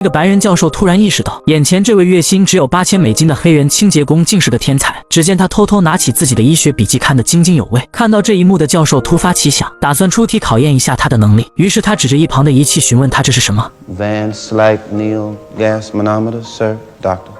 这个白人教授突然意识到，眼前这位月薪只有$8000的黑人清洁工竟是个天才。只见他偷偷拿起自己的医学笔记，看得津津有味。看到这一幕的教授突发奇想，打算出题考验一下他的能力。于是他指着一旁的仪器询问他这是什么。Van Slyke Neal gas manometer, sir, doctor.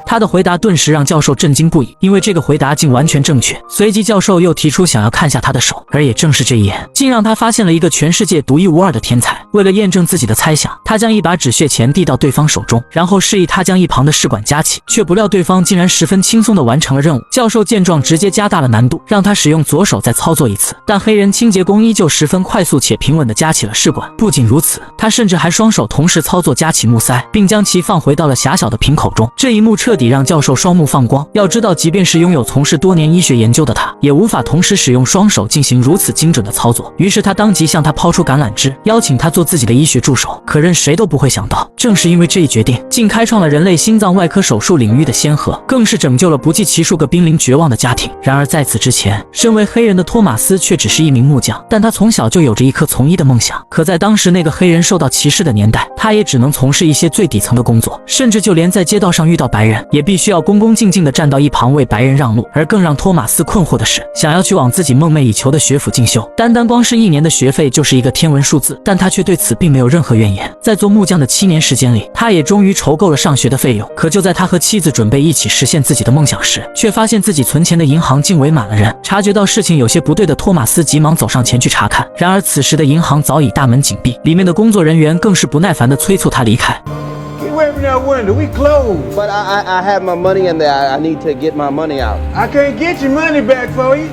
他的回答顿时让教授震惊不已，因为这个回答竟完全正确。随即教授又提出想要看下他的手，而也正是这一眼，竟让他发现了一个全世界独一无二的天才。为了验证自己的猜想，他将一把止血钳递到对方手中，然后示意他将一旁的试管夹起，却不料对方竟然十分轻松地完成了任务。教授见状直接加大了难度，让他使用左手再操作一次，但黑人清洁工依旧十分快速且平稳地夹起了试管。不仅如此，他甚至还双手同时操作夹起木塞，并将其放回到了狭小的瓶口中。这一幕彻底让教授双目放光。要知道，即便是拥有从事多年医学研究的他，也无法同时使用双手进行如此精准的操作。于是他当即向他抛出橄榄枝，邀请他做自己的医学助手。可任谁都不会想到，正是因为这一决定，竟开创了人类心脏外科手术领域的先河，更是拯救了不计其数个濒临绝望的家庭。然而在此之前，身为黑人的托马斯却只是一名木匠，但他从小就有着一颗从医的梦想。可在当时那个黑人受到歧视的年代，他也只能从事一些最底层的工作，甚至就连在街道上遇到白人，也必须要恭恭敬敬地站到一旁为白人让路。而更让托马斯困惑的是，想要去往自己梦寐以求的学府进修，单光是1年的学费就是一个天文数字，但他却对此并没有任何怨言。在做木匠的7年时间里，他也终于筹够了上学的费用。可就在他和妻子准备一起实现自己的梦想时，却发现自己存钱的银行竟围满了人。察觉到事情有些不对的托马斯急忙走上前去查看，然而此时的银行早已大门紧闭，里面的工作人员更是不耐烦地催促他离开。Open that window. We closed. But I have my money in there. I need to get my money out. I can't get your money back for you.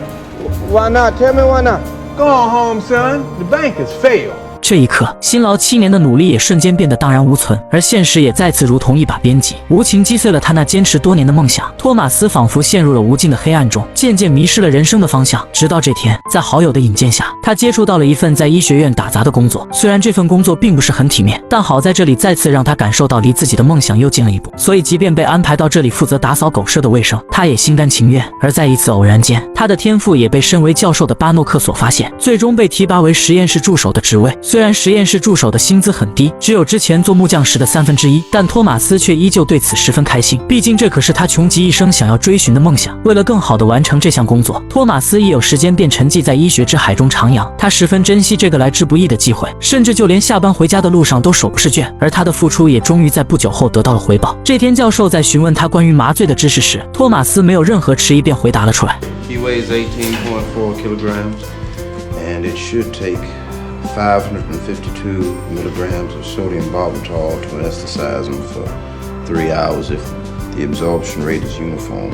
Why not? Tell me why not. Go on home, son. The bank has failed. 这一刻，辛劳7年的努力也瞬间变得荡然无存，而现实也再次如同一把鞭击，无情击碎了他那坚持多年的梦想。托马斯仿佛陷入了无尽的黑暗中，渐渐迷失了人生的方向。直到这天，在好友的引荐下，他接触到了一份在医学院打杂的工作。虽然这份工作并不是很体面，但好在这里再次让他感受到离自己的梦想又近了一步。所以，即便被安排到这里负责打扫狗舍的卫生，他也心甘情愿。而在一次偶然间，他的天赋也被身为教授的巴诺克所发现，最终被提拔为实验室助手的职位。虽然实验室助手的薪资很低，只有之前做木匠时的1/3，但托马斯却依旧对此十分开心。毕竟这可是他穷极一生想要追寻的梦想。为了更好地完成这项工作，托马斯一有时间便沉寂在医学之海中徜徉。他十分珍惜这个来之不易的机会，甚至就连下班回家的路上都手不释卷。而他的付出也终于在不久后得到了回报。这天，教授在询问他关于麻醉的知识时，托马斯没有任何迟疑便回答了出来。He weighs 18.4 kilograms, and it should take 552 milligrams of sodium barbital to anesthetize him for 3 hours if the absorption rate is uniform.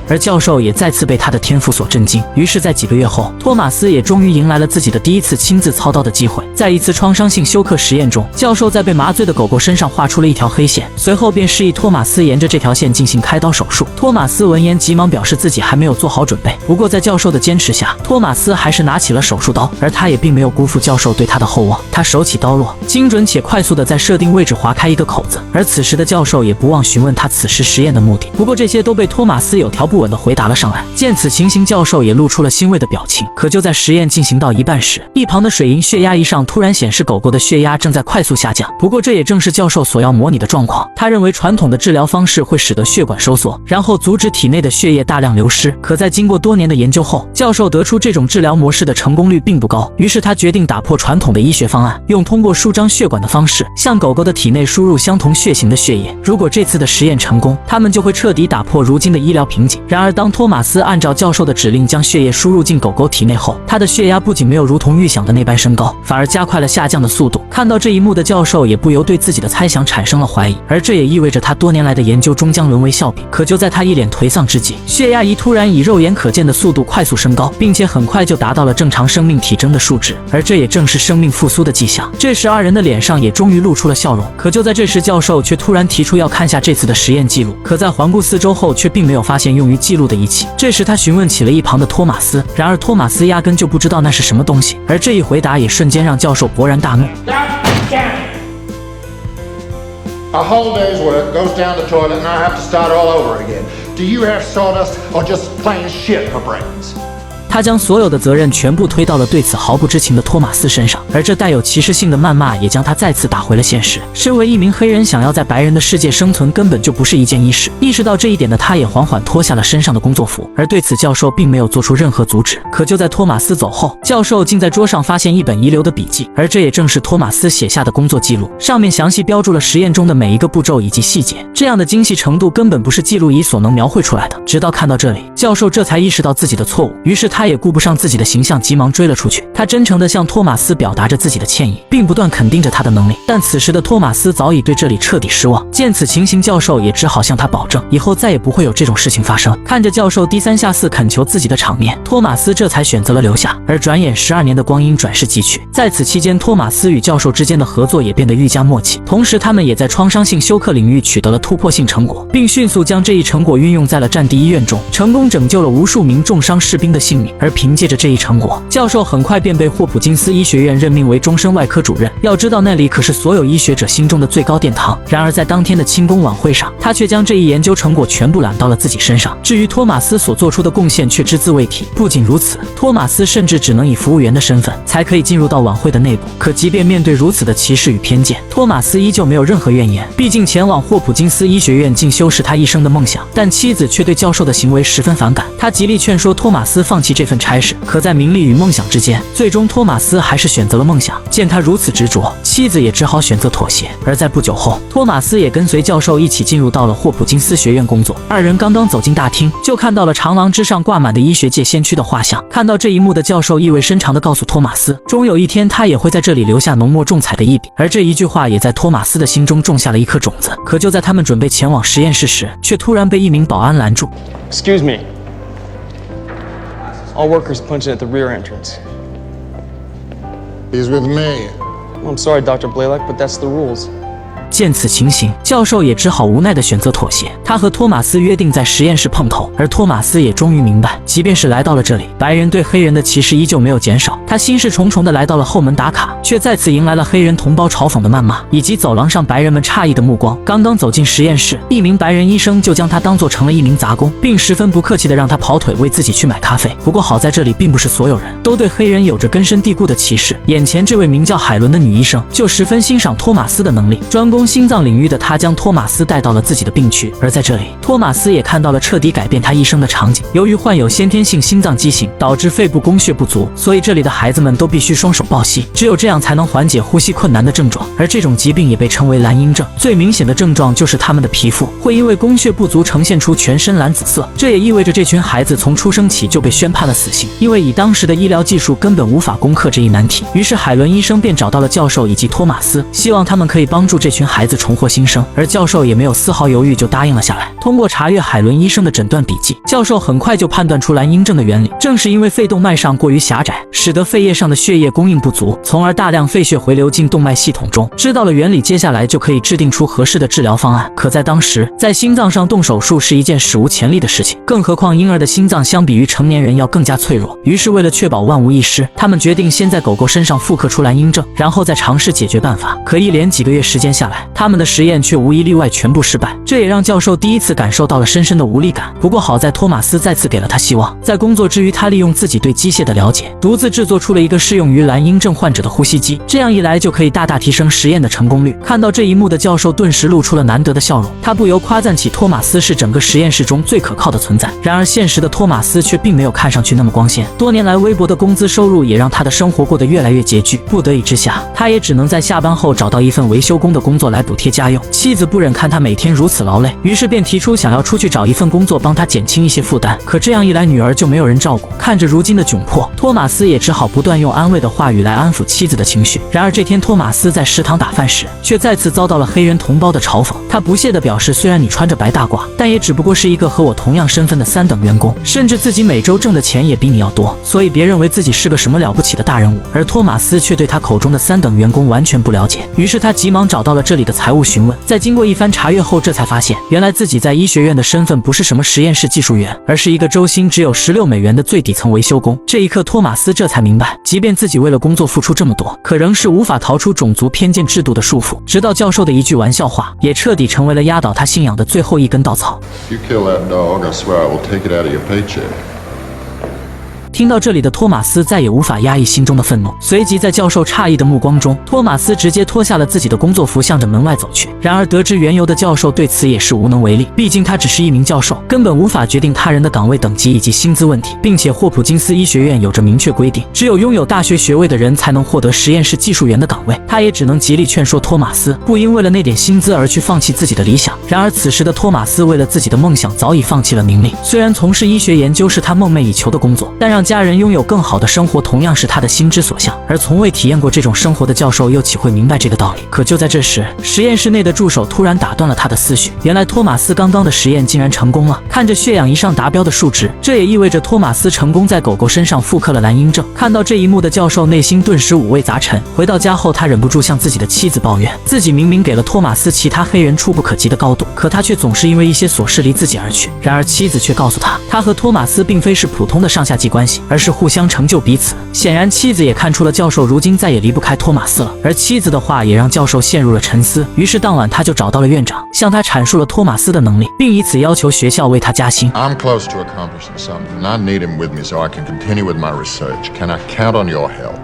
而教授也再次被他的天赋所震惊。于是，在几个月后，托马斯也终于迎来了自己的第一次亲自操刀的机会。在一次创伤性休克实验中，教授在被麻醉的狗狗身上画出了一条黑线，随后便示意托马斯沿着这条线进行开刀手术。托马斯闻言急忙表示自己还没有做好准备。不过在教授的坚持下，托马斯还是拿起了手术刀，而他也并没有辜负教授对他的厚望。他手起刀落，精准且快速地在设定位置划开一个口子。而此时的教授也不忘询问他此时实验的目的。不过这些都被托马斯有条不紊地回答了上来。见此情形，教授也露出了欣慰的表情。可就在实验进行到一半时，一旁的水银血压仪上突然显示狗狗的血压正在快速下降。不过这也正是教授所要模拟的状况。他认为传统的治疗方式会使得血管收缩，然后阻止体内的血液大量流失。可在经过多年的研究后，教授得出这种治疗模式的成功率并不高。于是他决定打破传统的医学方案，用通过舒张血管的方式向狗狗的体内输入相同血型的血液。如果这次的实验成功，他们就会彻底打破如今的医疗瓶颈。然而当托马斯按照教授的指令将血液输入进狗狗体内后，他的血压不仅没有如同预想的那般升高，反而加快了下降的速度。看到这一幕的教授也不由对自己的猜想产生了怀疑，而这也意味着他多年来的研究终将沦为笑柄。可就在他一脸颓丧之际，血压仪突然以肉眼可见的速度快速升高，并且很快就达到了正常生命体征的数值，而这也正是生命复苏的迹象。这时二人的脸上也终于露出了笑容。可就在这时，教授却突然提出要看下这次的实验记录。可在环顾四周后，却并没有发现用于记录的仪器。这时他询问起了一旁的托马斯，然而托马斯压根就不知道那是什么东西。而这一回答也瞬间让教授勃然大怒。A whole day's work goes down the toilet and I have to start all over again. Do you have sawdust or just plain shit for brains? 他将所有的责任全部推到了对此毫不知情的托马斯身上，而这带有歧视性的谩骂也将他再次打回了现实。身为一名黑人，想要在白人的世界生存根本就不是一件易事。意识到这一点的他，也缓缓脱下了身上的工作服，而对此教授并没有做出任何阻止。可就在托马斯走后，教授竟在桌上发现一本遗留的笔记，而这也正是托马斯写下的工作记录，上面详细标注了实验中的每一个步骤以及细节，这样的精细程度根本不是记录仪所能描绘出来的。直到看到这里，教授这才意识到自己的错误，于是他也顾不上自己的形象，急忙追了出去。他真诚地向托马斯表达着自己的歉意，并不断肯定着他的能力，但此时的托马斯早已对这里彻底失望。见此情形，教授也只好向他保证，以后再也不会有这种事情发生。看着教授低三下四恳求自己的场面，托马斯这才选择了留下。而转眼12年的光阴转世即去，在此期间，托马斯与教授之间的合作也变得愈加默契，同时他们也在创伤性休克领域取得了突破性成果，并迅速将这一成果运用在了战地医院中，成功拯救了无数名重伤士兵的性命。而凭借着这一成果，教授很快便被霍普金斯医学院任命为终身外科主任。要知道，那里可是所有医学者心中的最高殿堂。然而在当天的庆功晚会上，他却将这一研究成果全部揽到了自己身上。至于托马斯所做出的贡献，却只字未提。不仅如此，托马斯甚至只能以服务员的身份才可以进入到晚会的内部。可即便面对如此的歧视与偏见，托马斯依旧没有任何怨言。毕竟前往霍普金斯医学院进修是他一生的梦想，但妻子却对教授的行为十分反感。他极力劝说托马斯放弃这份差事，可在名利与梦想之间，最终托马斯还是选择了梦想。见他如此执着，妻子也只好选择妥协。而在不久后，托马斯也跟随教授一起进入到了霍普金斯学院工作。二人刚刚走进大厅，就看到了长廊之上挂满的医学界先驱的画像。看到这一幕的教授意味深长地告诉托马斯，终有一天他也会在这里留下浓墨重彩的一笔。而这一句话也在托马斯的心中种下了一颗种子。可就在他们准备前往实验室时，却突然被一名保安拦住。 Excuse me. All workers punch in at the rear entrance. He's with me. Well, I'm sorry, Dr. Blaylock, but that's the rules. 见此情形，教授也只好无奈地选择妥协。他和托马斯约定在实验室碰头，而托马斯也终于明白，即便是来到了这里，白人对黑人的歧视依旧没有减少。他心事重重地来到了后门打卡，却再次迎来了黑人同胞嘲讽的谩骂，以及走廊上白人们诧异的目光。刚刚走进实验室，一名白人医生就将他当作成了一名杂工，并十分不客气地让他跑腿为自己去买咖啡。不过好在这里并不是所有人都对黑人有着根深蒂固的歧视。眼前这位名叫海伦的女医生就十分欣赏托马斯的能力，专攻心脏领域的她将托马斯带到了自己的病区。而在这里，托马斯也看到了彻底改变他一生的场景。由于患有先天性心脏畸形，导致肺部供血不足，所以这里的孩子们都必须双手抱膝，只有这样才能缓解呼吸困难的症状。而这种疾病也被称为蓝鹰症，最明显的症状就是他们的皮肤会因为供血不足呈现出全身蓝紫色。这也意味着这群孩子从出生起就被宣判了死刑，因为以当时的医疗技术根本无法攻克这一难题。于是海伦医生便找到了教授以及托马斯，希望他们可以帮助这群孩子重获新生。而教授也没有丝毫犹豫就答应了下来。通过查阅海伦医生的诊断笔记，教授很快就判断出蓝鹰症的原理。正是因为肺动脉上过于狭窄，使得肺叶上的血液供应不足，从而大量废血回流进动脉系统中。知道了原理，接下来就可以制定出合适的治疗方案。可在当时，在心脏上动手术是一件史无前例的事情，更何况婴儿的心脏相比于成年人要更加脆弱。于是为了确保万无一失，他们决定先在狗狗身上复刻出蓝鹰症，然后再尝试解决办法。可一连几个月时间下来，他们的实验却无一例外全部失败，这也让教授第一次感受到了深深的无力感。不过好在托马斯再次给了他希望，在工作之余，他利用自己对机械的了解，独自制作出了一个适用于蓝鹰症患者的呼吸机，这样一来就可以大大提升实验的成功率。看到这一幕的教授顿时露出了难得的笑容，他不由夸赞起托马斯是整个实验室中最可靠的存在。然而现实的托马斯却并没有看上去那么光鲜，多年来微薄的工资收入也让他的生活过得越来越拮据。不得已之下，他也只能在下班后找到一份维修工的工作来补贴家用。妻子不忍看他每天如此劳累，于是便提出想要出去找一份工作帮他减轻一些负担。可这样一来，女儿就没有人照顾。看着如今的窘迫，托马斯也只好不断用安慰的话语来安抚妻子的情绪。然而这天，托马斯在食堂打饭时，却再次遭到了黑人同胞的嘲讽。他不屑地表示，虽然你穿着白大褂，但也只不过是一个和我同样身份的3等员工，甚至自己每周挣的钱也比你要多，所以别认为自己是个什么了不起的大人物。而托马斯却对他口中的3等员工完全不了解，于是他急忙找到了这里的财务询问。在经过一番查阅后，这才发现原来自己在医学院的身份不是什么实验室技术员，而是一个周薪只有16美元的最底层维修工。这一刻，托马斯这才明白，即便自己为了工作付出这么多，可仍是无法逃出种族偏见制度的束缚。直到教授的一句玩笑话，也彻底成为了压倒他信仰的最后一根稻草。If you kill that dog, I swear I will take it out of your paycheck. 听到这里的托马斯再也无法压抑心中的愤怒，随即在教授诧异的目光中，托马斯直接脱下了自己的工作服，向着门外走去。然而得知缘由的教授对此也是无能为力，毕竟他只是一名教授，根本无法决定他人的岗位等级以及薪资问题，并且霍普金斯医学院有着明确规定，只有拥有大学学位的人才能获得实验室技术员的岗位。他也只能极力劝说托马斯不因为了那点薪资而去放弃自己的理想。然而此时的托马斯为了自己的梦想早已放弃了名利，虽然从事医学研究是他梦寐以求的工作，但让家人拥有更好的生活同样是他的心之所向。而从未体验过这种生活的教授又岂会明白这个道理？可就在这时，实验室内的助手突然打断了他的思绪。原来托马斯刚刚的实验竟然成功了，看着血氧仪上达标的数值，这也意味着托马斯成功在狗狗身上复刻了蓝鹰症。看到这一幕的教授内心顿时五味杂陈。回到家后，他忍不住向自己的妻子抱怨，自己明明给了托马斯其他黑人触不可及的高度，可他却总是因为一些琐事离自己而去。然而妻子却告诉他，他和托马斯并非是普通的上下级关系，而是互相成就彼此。显然妻子也看出了教授如今再也离不开托马斯了，而妻子的话也让教授陷入了沉思。于是当晚他就找到了院长，向他阐述了托马斯的能力，并以此要求学校为他加薪。 I'm close to accomplishing something, and I need him with me so I can continue with my research. Can I count on your help?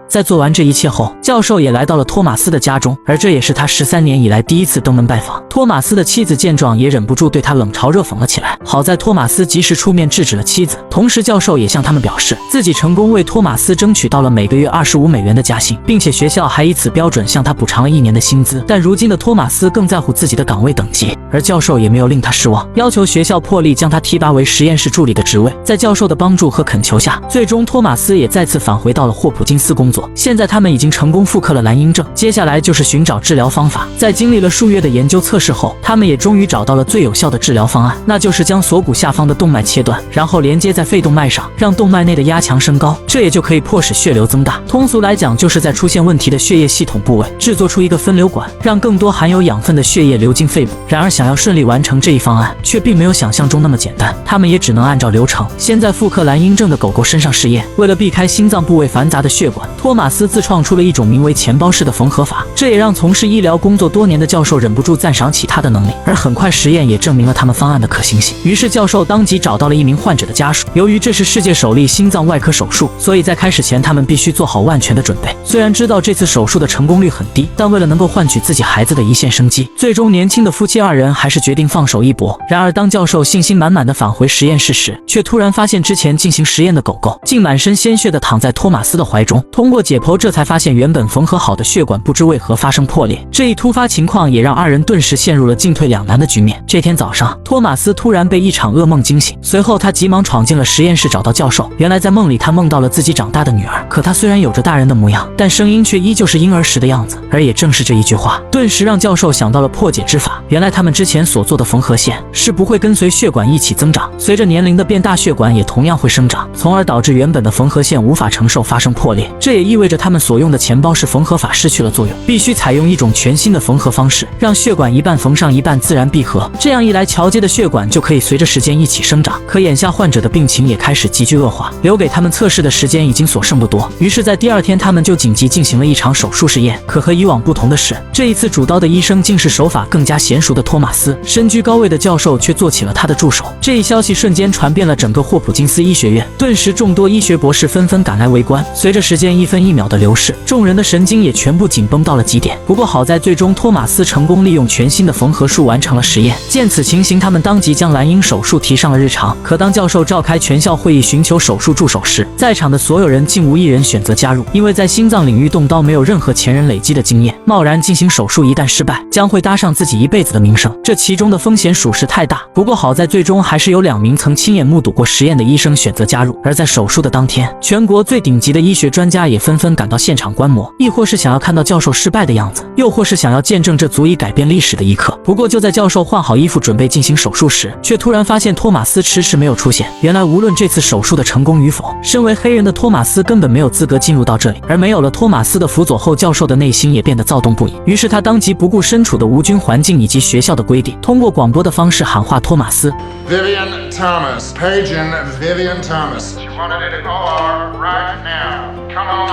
在做完这一切后，教授也来到了托马斯的家中，而这也是他13年以来第一次登门拜访。托马斯的妻子见状也忍不住对他冷嘲热讽了起来。好在托马斯及时出面制止了妻子，同时教授也向他们表示，自己成功为托马斯争取到了每个月25美元的加薪，并且学校还以此标准向他补偿了1年的薪资。但如今的托马斯更在乎自己的岗位等级，而教授也没有令他失望，要求学校破例将他提拔为实验室助理的职位。在教授的帮助和恳求下，最终托马斯也再次返回到了霍普金斯工作。现在他们已经成功复刻了蓝鹰症，接下来就是寻找治疗方法。在经历了数月的研究测试后，他们也终于找到了最有效的治疗方案，那就是将锁骨下方的动脉切断，然后连接在肺动脉上，让动脉内的压强升高，这也就可以迫使血流增大。通俗来讲，就是在出现问题的血液系统部位制作出一个分流管，让更多含有养分的血液流进肺部。然而想要顺利完成这一方案，却并没有想象中那么简单。他们也只能按照流程，先在复刻蓝鹰症的狗狗身上试验。为了避开心脏部位繁杂的血管，托马斯自创出了一种名为钱包式的缝合法，这也让从事医疗工作多年的教授忍不住赞赏起他的能力。而很快实验也证明了他们方案的可行性，于是教授当即找到了一名患者的家属。由于这是世界首例心脏外科手术，所以在开始前他们必须做好万全的准备。虽然知道这次手术的成功率很低，但为了能够换取自己孩子的一线生机，最终年轻的夫妻2人还是决定放手一搏。然而当教授信心满满的返回实验室时，却突然发现之前进行实验的狗狗竟满身鲜血的躺在托马斯的怀中。通过解剖，这才发现原本缝合好的血管不知为何发生破裂。这一突发情况也让2人顿时陷入了进退两难的局面。这天早上，托马斯突然被一场噩梦惊醒，随后他急忙闯进了实验室找到教授。原来在梦里他梦到了自己长大的女儿，可她虽然有着大人的模样，但声音却依旧是婴儿时的样子。而也正是这一句话，顿时让教授想到了破解之法。原来他们之前所做的缝合线是不会跟随血管一起增长，随着年龄的变大，血管也同样会生长，从而导致原本的缝合线无法承受发生破裂。这也意味着他们所用的钱包式缝合法失去了作用，必须采用一种全新的缝合方式，让血管一半缝上一半自然闭合。这样一来，桥接的血管就可以随着时间一起生长。可眼下患者的病情也开始急剧恶化，留给他们测试的时间已经所剩不多。于是在第2天，他们就紧急进行了一场手术试验。可和以往不同的是，这一次主刀的医生竟是手法更加娴熟的托马斯，身居高位的教授却做起了他的助手。这一消息瞬间传遍了整个霍普金斯医学院，顿时众多医学博士纷纷赶来围观。随着时间1分1秒的流逝，众人的神经也全部紧绷到了极点。不过好在最终托马斯成功利用全新的缝合术完成了实验。见此情形，他们当即将蓝鹰手术提上了日常。可当教授召开全校会议寻求手术助手时，在场的所有人竟无一人选择加入，因为在心脏领域动刀没有任何前人累积的经验，贸然进行手术一旦失败，将会搭上自己一辈子的名声，这其中的风险属实太大。不过好在最终还是有2名曾亲眼目睹过实验的医生选择加入。而在手术的当天，全国最顶级的医学专家也纷纷赶到现场观摩，亦或是想要看到教授失败的样子，又或是想要见证这足以改变历史的一刻。不过就在教授换好衣服准备进行手术时，却突然发现托马斯迟迟没有出现。原来无论这次手术的成功与否，身为黑人的托马斯根本没有资格进入到这里。而没有了托马斯的辅佐后，教授的内心也变得躁动不已。于是他当即不顾身处的无菌环境以及学校的规定，通过广播的方式喊话托马斯。Vivian Thomas. Page in Vivian Thomas. She wanted you to call her right now. Come on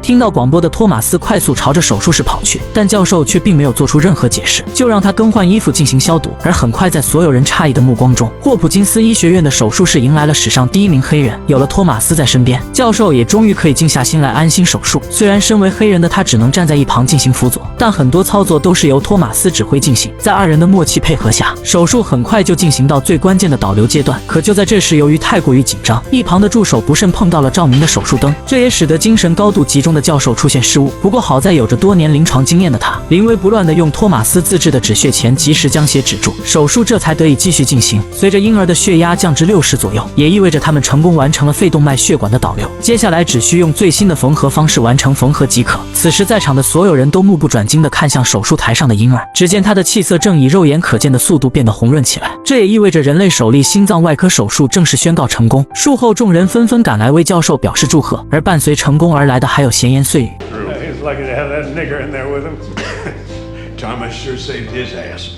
听到广播的托马斯快速朝着手术室跑去，但教授却并没有做出任何解释，就让他更换衣服进行消毒。而很快，在所有人诧异的目光中，霍普金斯医学院的手术室迎来了史上第一名黑人。有了托马斯在身边，教授也终于可以静下心来安心手术。虽然身为黑人的他只能站在一旁进行辅佐，但很多操作都是由托马斯指挥进行。在二人的默契配合下，手术很快就进行到最关键的导流阶段。可就在这时，由于太过于紧张，一旁的助手不慎碰到了照明的手术灯，这也使得精神高度集中的教授出现失误。不过好在有着多年临床经验的他，临危不乱地用托马斯自制的止血钳及时将血止住，手术这才得以继续进行。随着婴儿的血压降至60左右，也意味着他们成功完成了肺动脉血管的导流。接下来只需用最新的缝合方式完成缝合即可。此时在场的所有人都目不转睛地看向手术台上的婴儿，只见他的气色正以肉眼可见的速度变得红润起来，这也意味着人类首例心脏外科手术正式宣告成功。术后众人纷纷赶来为教授表示祝贺，而伴随成功而来的还有闲言碎语。He's lucky to have that nigger in there with him. Thomas sure saved his ass.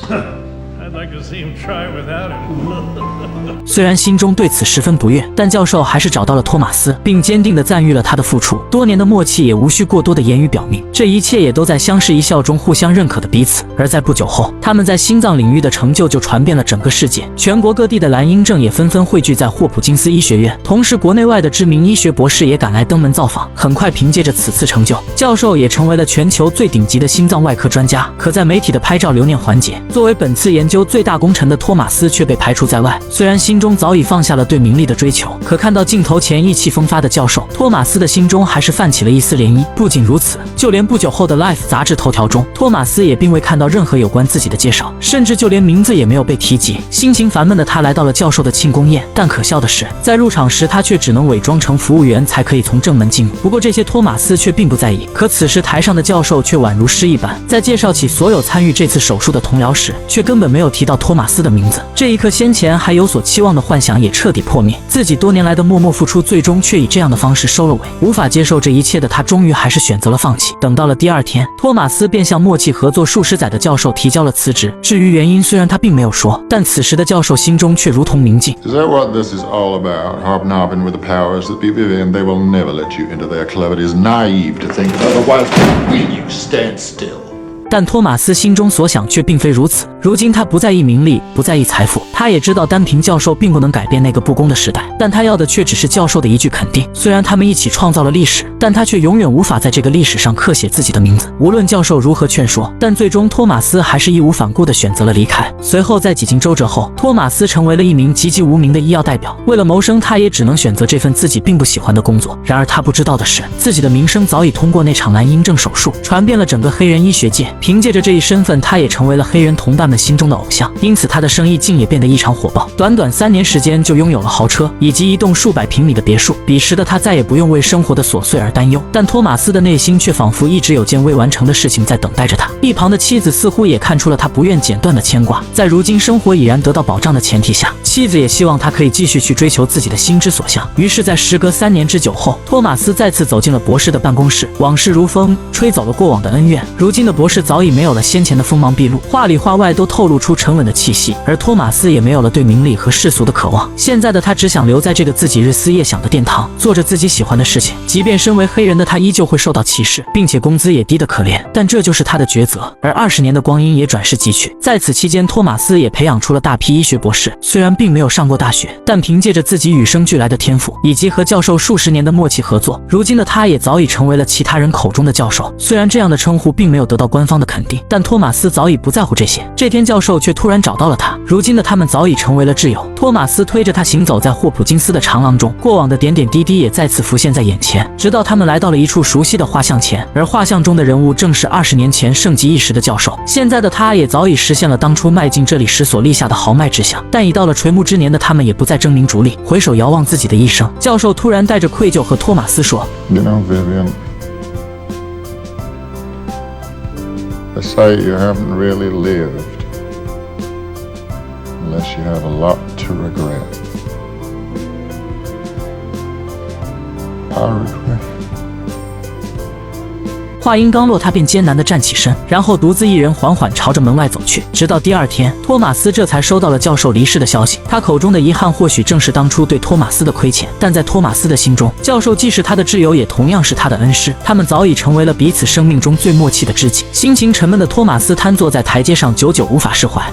I'd like to see him try without him. 虽然心中对此十分不悦，但教授还是找到了托马斯，并坚定地赞誉了他的付出。多年的默契也无需过多的言语表明，这一切也都在相视一笑中互相认可的彼此。而在不久后，他们在心脏领域的成就就传遍了整个世界，全国各地的蓝鹰症也纷纷汇聚在霍普金斯医学院，同时国内外的知名医学博士也赶来登门造访。很快，凭借着此次成就，教授也成为了全球最顶级的心脏外科专家。可在媒体的拍照留念环节，作为本次研究最大功臣的托马斯却被排除在外。虽然心中早已放下了对名利的追求，可看到镜头前意气风发的教授，托马斯的心中还是泛起了一丝涟漪。不仅如此，就连不久后的 Life 杂志头条中，托马斯也并未看到任何有关自己的介绍，甚至就连名字也没有被提及。心情烦闷的他来到了教授的庆功宴，但可笑的是，在入场时他却只能伪装成服务员才可以从正门进入。不过这些托马斯却并不在意。可此时台上的教授却宛如失忆般，在介绍起所有参与这次手术的同僚时，却根本没有提到托马斯的名字。这一刻，先前还有所期望的幻想也彻底破灭，自己多年来的默默付出，最终却以这样的方式收了尾。无法接受这一切的他，终于还是选择了放弃。等到了第二天，托马斯便向默契合作数十载的教授提交了辞职。至于原因，虽然他并没有说，但此时的教授心中却如同明镜。 Is that what this is all about? Hobnobbing with the powers that be within? They will never let you into their club. It is naive to think otherwise. Will you stand still? 但托马斯心中所想却并非如此。如今他不在意名利，不在意财富，他也知道单凭教授并不能改变那个不公的时代，但他要的却只是教授的一句肯定。虽然他们一起创造了历史，但他却永远无法在这个历史上刻写自己的名字。无论教授如何劝说，但最终托马斯还是义无反顾地选择了离开。随后在几经周折后，托马斯成为了一名籍籍无名的医药代表。为了谋生，他也只能选择这份自己并不喜欢的工作。然而他不知道的是，自己的名声早已通过那场蓝鹰症手术传遍了整个黑人医学界。凭借着这一身份，他也成为了黑人同伴们心中的偶像，因此他的生意竟也变得异常火爆。短短3年时间就拥有了豪车以及一栋数百平米的别墅。彼时的他再也不用为生活的琐碎而担忧，但托马斯的内心却仿佛一直有件未完成的事情在等待着他。一旁的妻子似乎也看出了他不愿剪断的牵挂，在如今生活已然得到保障的前提下，妻子也希望他可以继续去追求自己的心之所向。于是在时隔3年之久后，托马斯再次走进了博士的办公室。往事如风，吹走了过往的恩怨。如今的博士早已没有了先前的锋芒毕露，话里话外都透露出沉稳的气息，而托马斯也没有了对名利和世俗的渴望。现在的他只想留在这个自己日思夜想的殿堂，做着自己喜欢的事情。即便身为黑人的他依旧会受到歧视，并且工资也低得可怜，但这就是他的抉择。而20年的光阴也转瞬即去，在此期间，托马斯也培养出了大批医学博士。虽然并没有上过大学，但凭借着自己与生俱来的天赋以及和教授数十年的默契合作，如今的他也早已成为了其他人口中的教授。虽然这样的称呼并没有得到官方的肯定，但托马斯早已不在乎这些。这天，教授却突然找到了他。如今的他们早已成为了挚友。托马斯推着他行走在霍普金斯的长廊中，过往的点点滴滴也再次浮现在眼前。直到他们来到了一处熟悉的画像前，而画像中的人物正是20年前盛极一时的教授。现在的他也早已实现了当初迈进这里时所立下的豪迈志向。但已到了垂暮之年的他们也不再争名逐利，回首遥望自己的一生。教授突然带着愧疚和托马斯说 You know, Vivian, they say you haven't really lived unless you have a lot to regret. I regret. 话音刚落，他便艰难地站起身，然后独自一人缓缓朝着门外走去。直到第二天，托马斯这才收到了教授离世的消息。他口中的遗憾或许正是当初对托马斯的亏欠，但在托马斯的心中，教授既是他的挚友，也同样是他的恩师。他们早已成为了彼此生命中最默契的知己。心情沉闷的托马斯瘫坐在台阶上，久久无法释怀。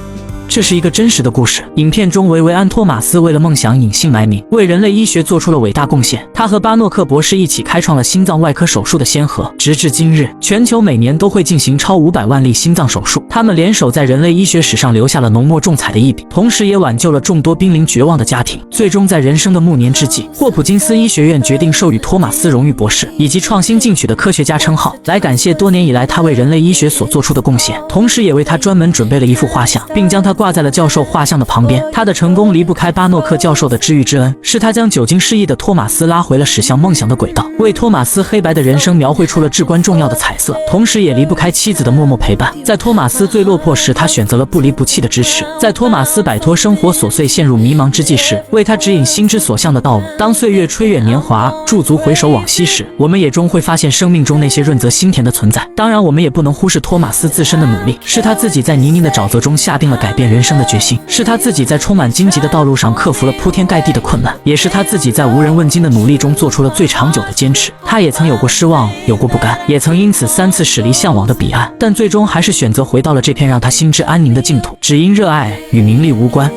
这是一个真实的故事。影片中，维安·托马斯为了梦想隐姓埋名，为人类医学做出了伟大贡献。他和巴诺克博士一起开创了心脏外科手术的先河。直至今日，全球每年都会进行超500万例心脏手术。他们联手在人类医学史上留下了浓墨重彩的一笔，同时也挽救了众多濒临绝望的家庭。最终，在人生的暮年之际，霍普金斯医学院决定授予托马斯荣誉博士以及创新进取的科学家称号，来感谢多年以来他为人类医学所做出的贡献，同时也为他专门准备了一幅画像，并将他挂在了教授画像的旁边。他的成功离不开巴诺克教授的知遇之恩，是他将久经失意的托马斯拉回了驶向梦想的轨道，为托马斯黑白的人生描绘出了至关重要的彩色，同时也离不开妻子的默默陪伴。在托马斯最落魄时，他选择了不离不弃的支持；在托马斯摆脱生活琐碎、陷入迷茫之际时，为他指引心之所向的道路。当岁月吹远年华，驻足回首往昔时，我们也终会发现生命中那些润泽心田的存在。当然，我们也不能忽视托马斯自身的努力，是他自己在泥泞的沼泽中下定了改变人生的决心，是他自己在充满荆棘的道路上克服了铺天盖地的困难，也是他自己在无人问津的努力中做出了最长久的坚持。他也曾有过失望，有过不甘，也曾因此3次驶离向往的彼岸，但最终还是选择回到了这片让他心之安宁的净土，只因热爱与名利无关。